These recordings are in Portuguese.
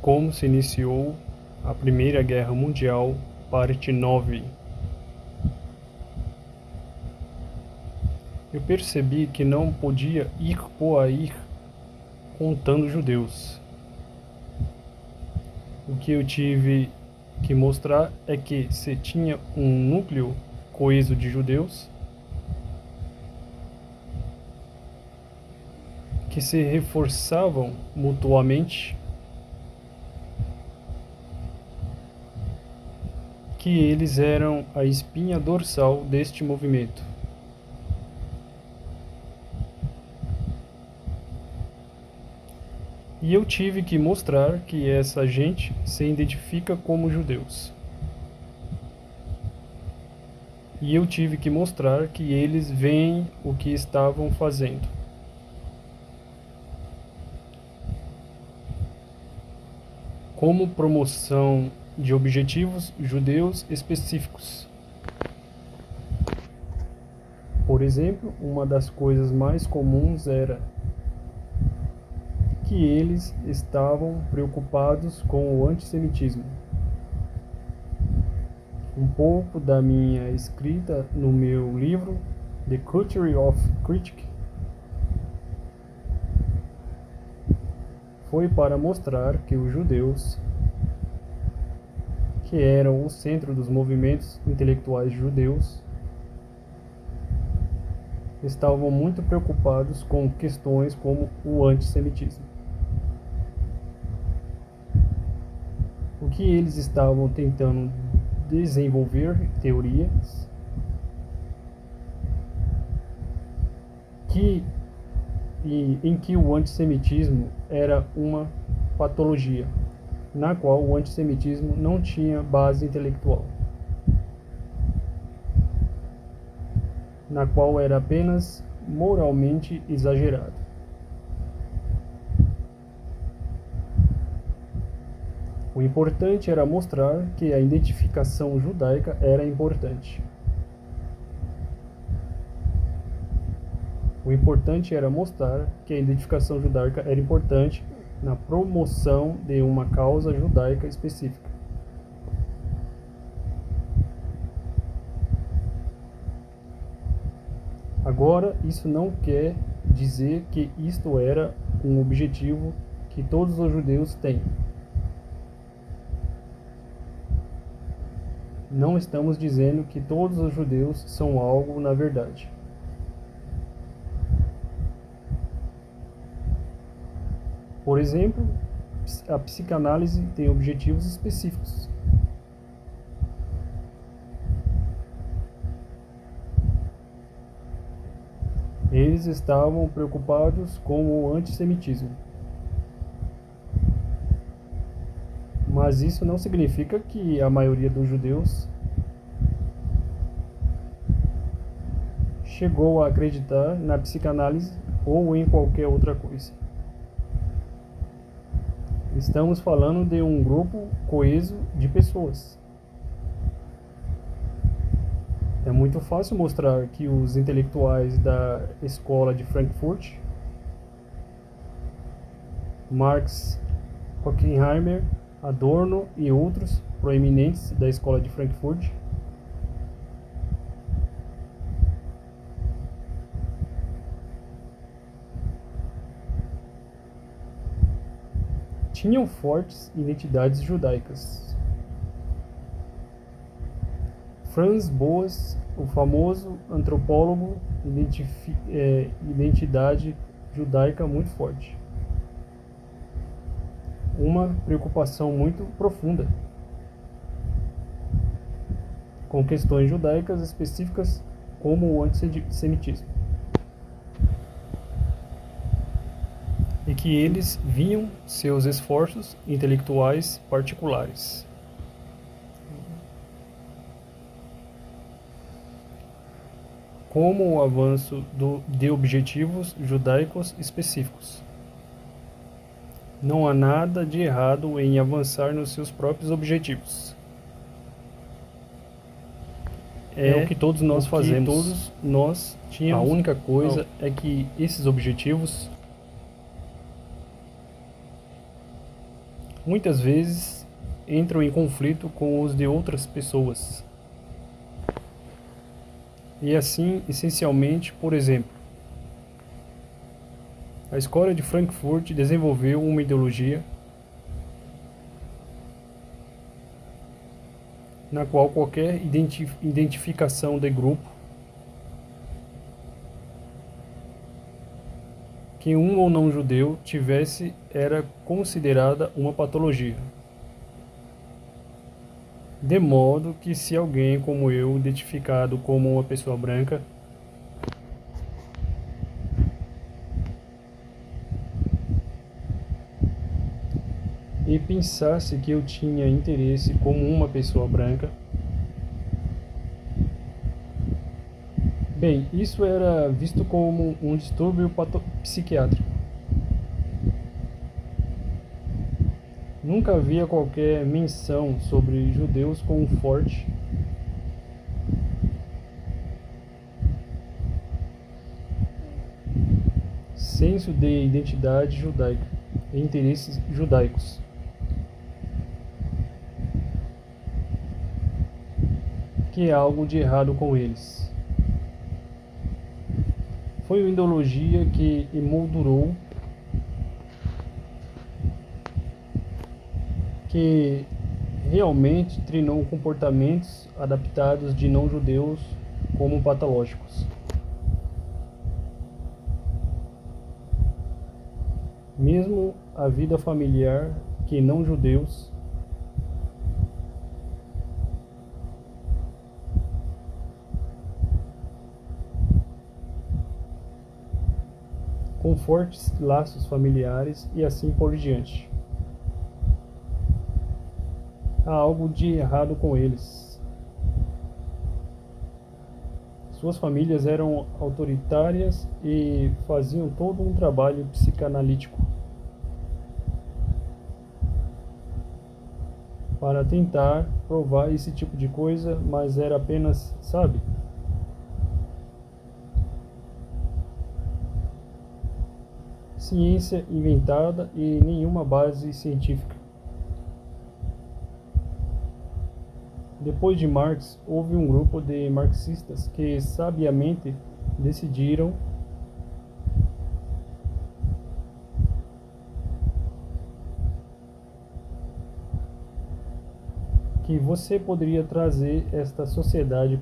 como se iniciou a Primeira Guerra Mundial, parte 9. Eu percebi que não podia ir por aí contando judeus. O que eu tive que mostrar é que se tinha um núcleo coeso de judeus que se reforçavam mutuamente, que eles eram a espinha dorsal deste movimento. E eu tive que mostrar que essa gente se identifica como judeus. E eu tive que mostrar que eles veem o que estavam fazendo. Como promoção de objetivos judeus específicos. Por exemplo, uma das coisas mais comuns era que eles estavam preocupados com o antissemitismo. Um pouco da minha escrita no meu livro The Culture of Critique foi para mostrar que os judeus, que eram o centro dos movimentos intelectuais judeus, estavam muito preocupados com questões como o antissemitismo. O que eles estavam tentando desenvolver teorias em que o antissemitismo era uma patologia, na qual o antissemitismo não tinha base intelectual, na qual era apenas moralmente exagerado. O importante era mostrar que a identificação judaica era importante. O importante era mostrar que a identificação judaica era importante na promoção de uma causa judaica específica. Agora, isso não quer dizer que isto era um objetivo que todos os judeus têm. Não estamos dizendo que todos os judeus são algo na verdade. Por exemplo, a psicanálise tem objetivos específicos. Eles estavam preocupados com o antissemitismo. Mas isso não significa que a maioria dos judeus chegou a acreditar na psicanálise ou em qualquer outra coisa. Estamos falando de um grupo coeso de pessoas. É muito fácil mostrar que os intelectuais da escola de Frankfurt, Marx, Horkheimer, Adorno e outros proeminentes da escola de Frankfurt tinham fortes identidades judaicas. Franz Boas, o famoso antropólogo, identidade judaica muito forte. Uma preocupação muito profunda com questões judaicas específicas como o antissemitismo. E que eles viam seus esforços intelectuais particulares. Como o avanço de objetivos judaicos específicos. Não há nada de errado em avançar nos seus próprios objetivos. É o que todos nós fazemos. Todos nós tínhamos. A única coisa é que esses objetivos muitas vezes entram em conflito com os de outras pessoas. E assim, essencialmente, por exemplo, a escola de Frankfurt desenvolveu uma ideologia na qual qualquer identificação de grupo que um ou não judeu tivesse era considerada uma patologia. De modo que se alguém como eu, identificado como uma pessoa branca, e pensasse que eu tinha interesse como uma pessoa branca, bem, isso era visto como um distúrbio psiquiátrico. Nunca havia qualquer menção sobre judeus com um forte senso de identidade judaica e interesses judaicos. Que há algo de errado com eles. Foi uma ideologia que emoldurou, que realmente treinou comportamentos adaptados de não-judeus como patológicos. Mesmo a vida familiar que não-judeus com fortes laços familiares e assim por diante. Há algo de errado com eles. Suas famílias eram autoritárias e faziam todo um trabalho psicanalítico para tentar provar esse tipo de coisa, mas era apenas, sabe? Ciência inventada e nenhuma base científica. Depois de Marx, houve um grupo de marxistas que sabiamente decidiram que você poderia trazer esta sociedade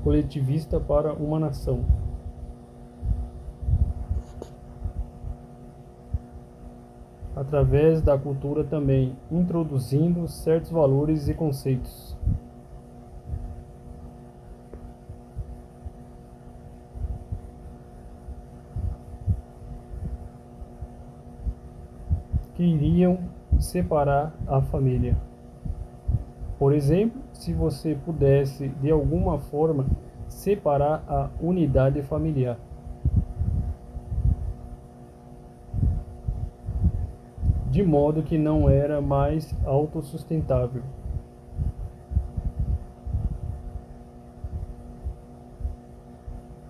coletivista para uma nação. Através da cultura também, introduzindo certos valores e conceitos. Que iriam separar a família. Por exemplo, se você pudesse, de alguma forma, separar a unidade familiar. De modo que não era mais autossustentável.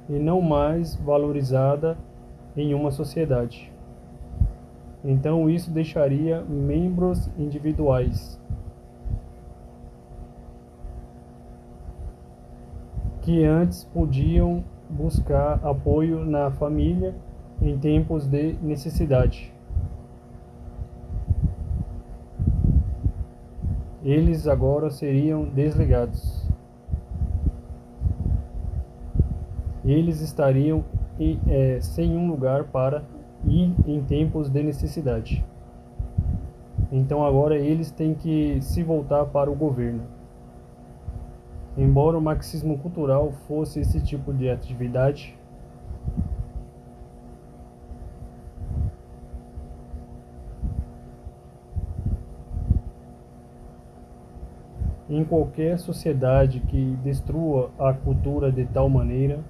E não mais valorizada em uma sociedade. Então isso deixaria membros individuais que antes podiam buscar apoio na família em tempos de necessidade. Eles agora seriam desligados. Eles estariam sem um lugar para ir em tempos de necessidade. Então agora eles têm que se voltar para o governo. Embora o marxismo cultural fosse esse tipo de atividade, em qualquer sociedade que destrua a cultura de tal maneira,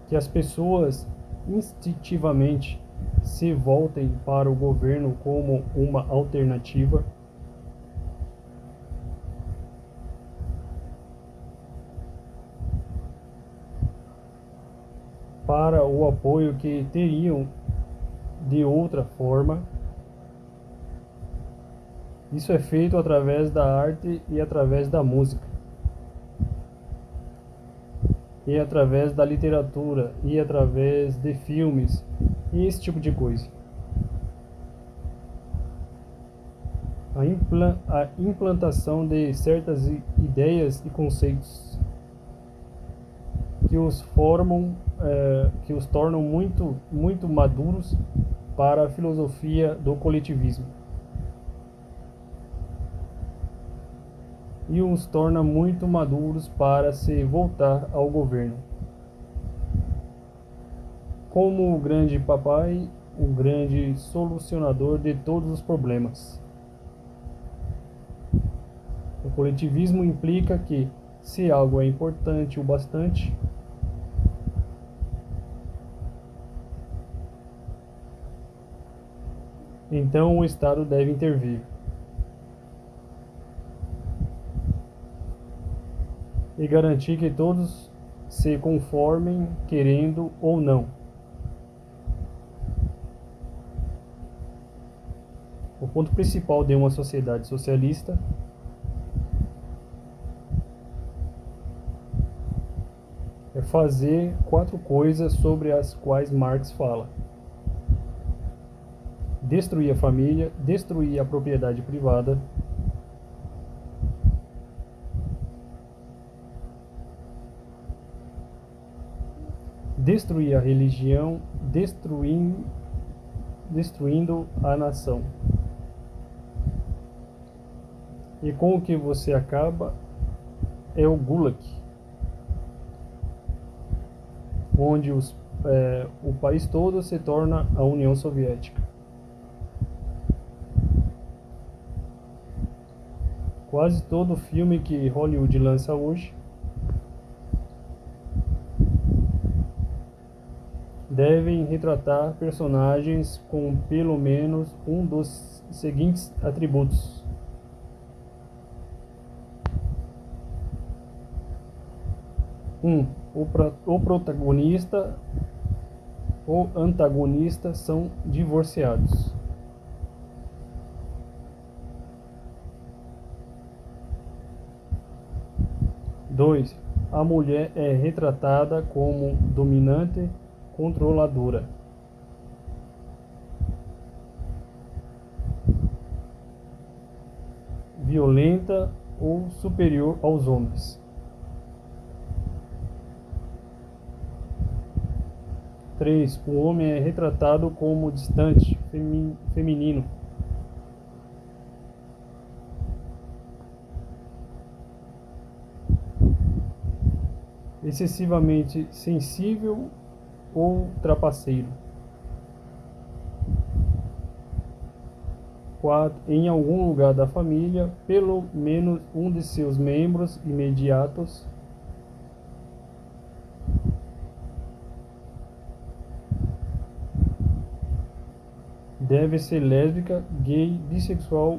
que as pessoas instintivamente se voltem para o governo como uma alternativa, para o apoio que teriam de outra forma. Isso é feito através da arte e através da música, e através da literatura, e através de filmes, e esse tipo de coisa. A implantação de certas ideias e conceitos que os formam, que os tornam muito maduros para a filosofia do coletivismo e os torna muito maduros para se voltar ao governo. Como o grande papai, o grande solucionador de todos os problemas. O coletivismo implica que, se algo é importante o bastante, então o Estado deve intervir e garantir que todos se conformem, querendo ou não. O ponto principal de uma sociedade socialista é fazer 4 coisas sobre as quais Marx fala: destruir a família, destruir a propriedade privada, destruir a religião, destruindo a nação. E com o que você acaba é o Gulag, onde o país todo se torna a União Soviética. Quase todo filme que Hollywood lança hoje devem retratar personagens com pelo menos um dos seguintes atributos: o protagonista ou antagonista são divorciados. 2. A mulher é retratada como dominante, controladora. 'Violenta ou superior aos homens. 3. O homem é retratado como distante, feminino. 4. Excessivamente sensível ou trapaceiro. 4. Em algum lugar da família, pelo menos um de seus membros imediatos deve ser lésbica, gay, bissexual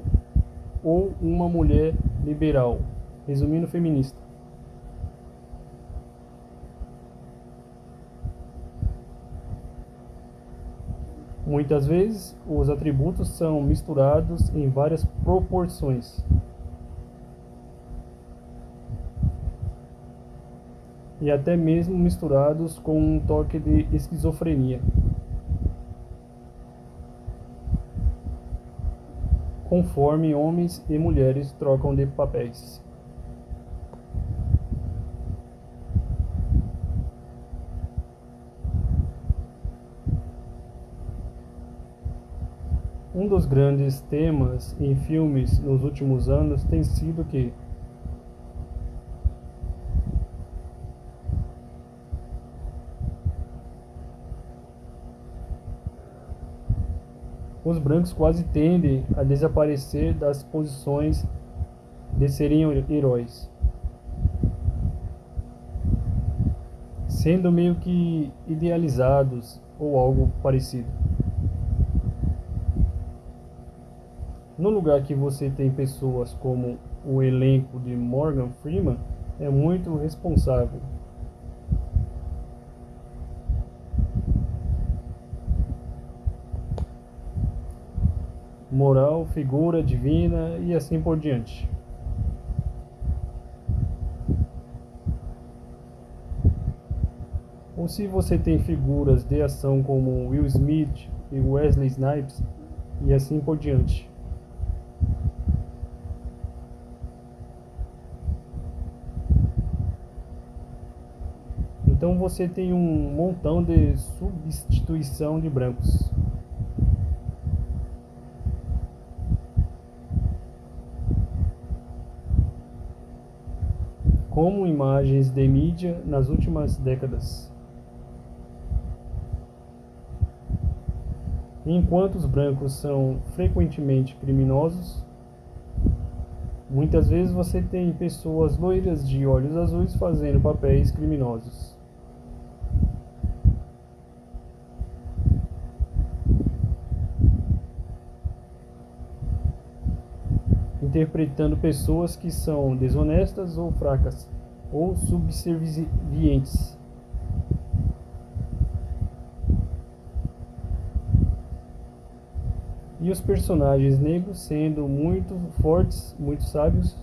ou uma mulher liberal, resumindo, feminista. Muitas vezes, os atributos são misturados em várias proporções. E até mesmo misturados com um toque de esquizofrenia. Conforme homens e mulheres trocam de papéis. Um dos grandes temas em filmes nos últimos anos tem sido que os brancos quase tendem a desaparecer das posições de serem heróis, sendo meio que idealizados ou algo parecido. No lugar que você tem pessoas como o elenco de Morgan Freeman, é muito responsável. moral, figura divina e assim por diante. Ou se você tem figuras de ação como Will Smith e Wesley Snipes e assim por diante. Então você tem um montão de substituição de brancos. Como imagens de mídia nas últimas décadas. Enquanto os brancos são frequentemente criminosos, muitas vezes você tem pessoas loiras de olhos azuis fazendo papéis criminosos. Interpretando pessoas que são desonestas ou fracas, ou subservientes. E os personagens negros sendo muito fortes, muito sábios.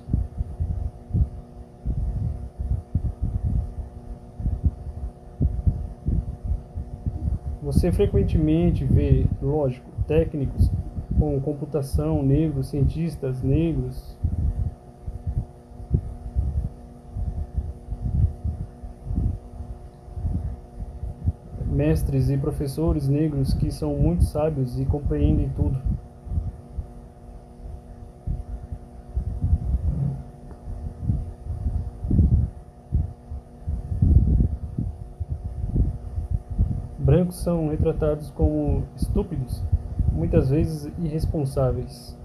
Você frequentemente vê, lógico, técnicos com computação negros, cientistas negros, mestres e professores negros que são muito sábios e compreendem tudo. Brancos são retratados como estúpidos, muitas vezes irresponsáveis.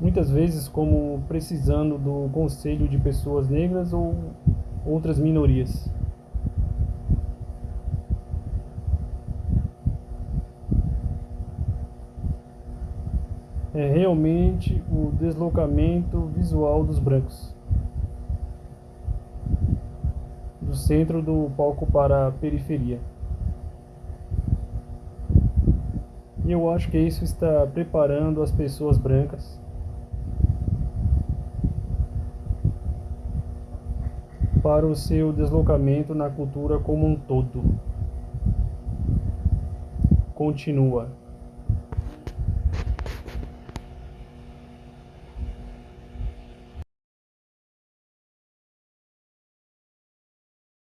Muitas vezes como precisando do conselho de pessoas negras ou outras minorias. É realmente o deslocamento visual dos brancos, do centro do palco para a periferia. E eu acho que isso está preparando as pessoas brancas para o seu deslocamento na cultura como um todo. Continua.